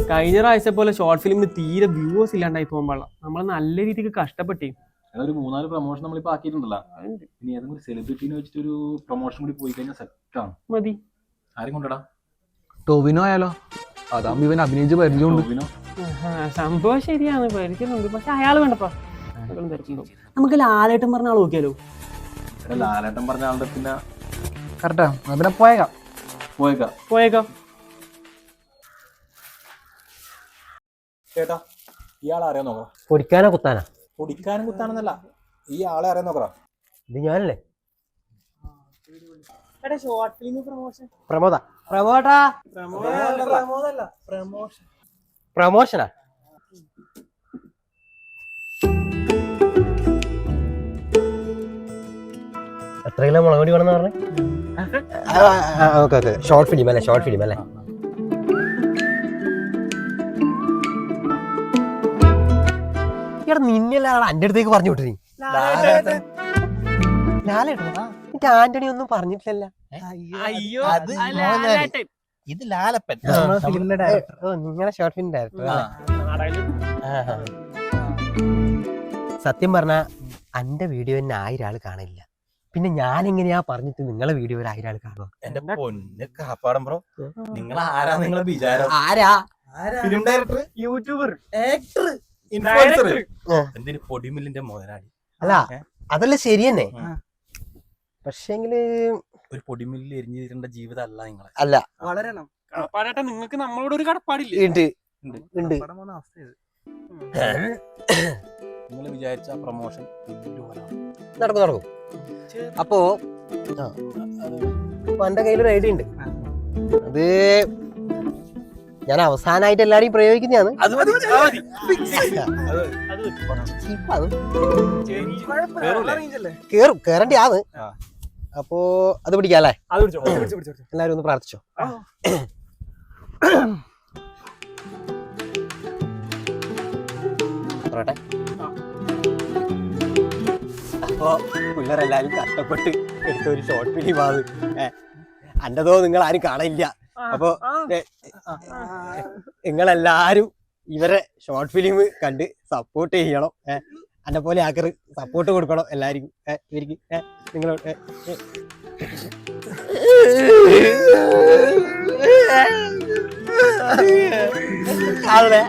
കഴിഞ്ഞ പ്രാവശ്യം പോലെ ഷോർട്ട് ഫിലിമിന് തീരെ വ്യൂവേഴ്സ് ഇല്ലാണ്ടായി പോകുമ്പോൾ നമ്മൾ നല്ല രീതിക്ക് കഷ്ടപ്പെട്ടേ. ഒരു 3-4 പ്രൊമോഷൻ നമ്മളിപ്പോ ആക്കിയിട്ടുണ്ടല്ലോ. ഇനി ഏതെങ്കിലും സെലിബ്രിറ്റീനെ വെച്ചിട്ട് ഒരു പ്രൊമോഷൻ കൂടി പോയി കഴിഞ്ഞാൽ സെറ്റാണ്. മതി. ആരും കൊണ്ടടാ? ടോവിനോ ആയാലോ? അതാകുമ്പോ ഇവൻ അഭിനയിച്ച് പരിചയമുണ്ട്. സംഭവം ശരിയാണ്, പരിചയമുണ്ട്. പക്ഷെ അയാൾ വേണ്ടപ്പാ. നമുക്ക് ലാലേട്ടൻ പറഞ്ഞ ആൾ നോക്കിയാലോ? ലാലേട്ടൻ പറഞ്ഞ ആളുടെ പിന്നെ കറക്റ്റാ. പിന്നെ പോയേക്കാം. ചേട്ടാ, ഇയാളെ അറിയാൻ നോക്കാം. പൊടിക്കാനോ കുത്താനാ? പൊടിക്കാനും കുത്താനെന്നല്ല, ഈ ആളെ അറിയാൻ നോക്കാം. ഇത് ഞാനല്ലേ? Short film promotion. പ്രമോഷനാ? എത്ര കിലോ മുളക് പൊടി വേണമെന്ന് പറഞ്ഞേ? ഷോർട്ട് ഫിലിം അല്ലേ? ഇവിടെ നിന്നല്ല എന്റെ അടുത്തേക്ക് പറഞ്ഞു വിട്ടു. ആന്റണി ഒന്നും പറഞ്ഞിട്ടില്ല. ഇത് ലാലപ്പൻ, നിങ്ങളെ ഷോർട്ട് ഫിലിം ഡയറക്ടർ. സത്യം പറഞ്ഞ എന്റെ വീഡിയോ തന്നെ 1000 ആള് കാണില്ല. പിന്നെ ഞാൻ എങ്ങനെയാ പറഞ്ഞിട്ട് നിങ്ങളെ വീഡിയോ ഒരു 1000 ആള് കാണുക? എന്റെ പൊന്ന് കാപ്പാടം ബ്രോ, നിങ്ങൾ ആരാ? നിങ്ങളെ വിചാരം ആരാ? Film director, YouTuber, actor, influencer, എന്തിന് പൊടിമില്ലിന്റെ മുതലാളി. അല്ല അതല്ല ശരി തന്നെ. പക്ഷെങ്കില് ഒരു പൊടിമില്ലിൽ എരിഞ്ഞു തീരേണ്ട ജീവിതം അല്ല നിങ്ങളെ. അല്ല, വളരണം. നിങ്ങൾക്ക് നമ്മളോട് ഒരു കടപ്പാടില്ലേ? ഉണ്ട്. നിങ്ങൾ വിചാരിച്ച പ്രൊമോഷൻ നടക്കും. അപ്പോ എന്റെ കയ്യിലൊരു ഐഡിയ ഉണ്ട്. അത് ഞാൻ അവസാനമായിട്ട് എല്ലാരെയും പ്രയോഗിക്കുന്നതാണ്. കേറേണ്ടി ആണ്. അപ്പോ അത് പിടിക്കാല്ലേ? എല്ലാരും ഒന്ന് പ്രാർത്ഥിച്ചോ. അപ്പോ പിള്ളേരെല്ലാരും കഷ്ടപ്പെട്ട് എടുത്ത ഒരു ഷോർട്ട് ഫിലിം ആണ്. അൻ്റെതോ നിങ്ങൾ ആരും കാണില്ല. അപ്പോ നിങ്ങളെല്ലാരും ഇവരെ ഷോർട്ട് ഫിലിം കണ്ട് സപ്പോർട്ട് ചെയ്യണം. എന്നെ പോലെ ആക്കറ് സപ്പോർട്ട് കൊടുക്കണം എല്ലാവർക്കും. ഇവർക്ക് നിങ്ങളോട് അതെ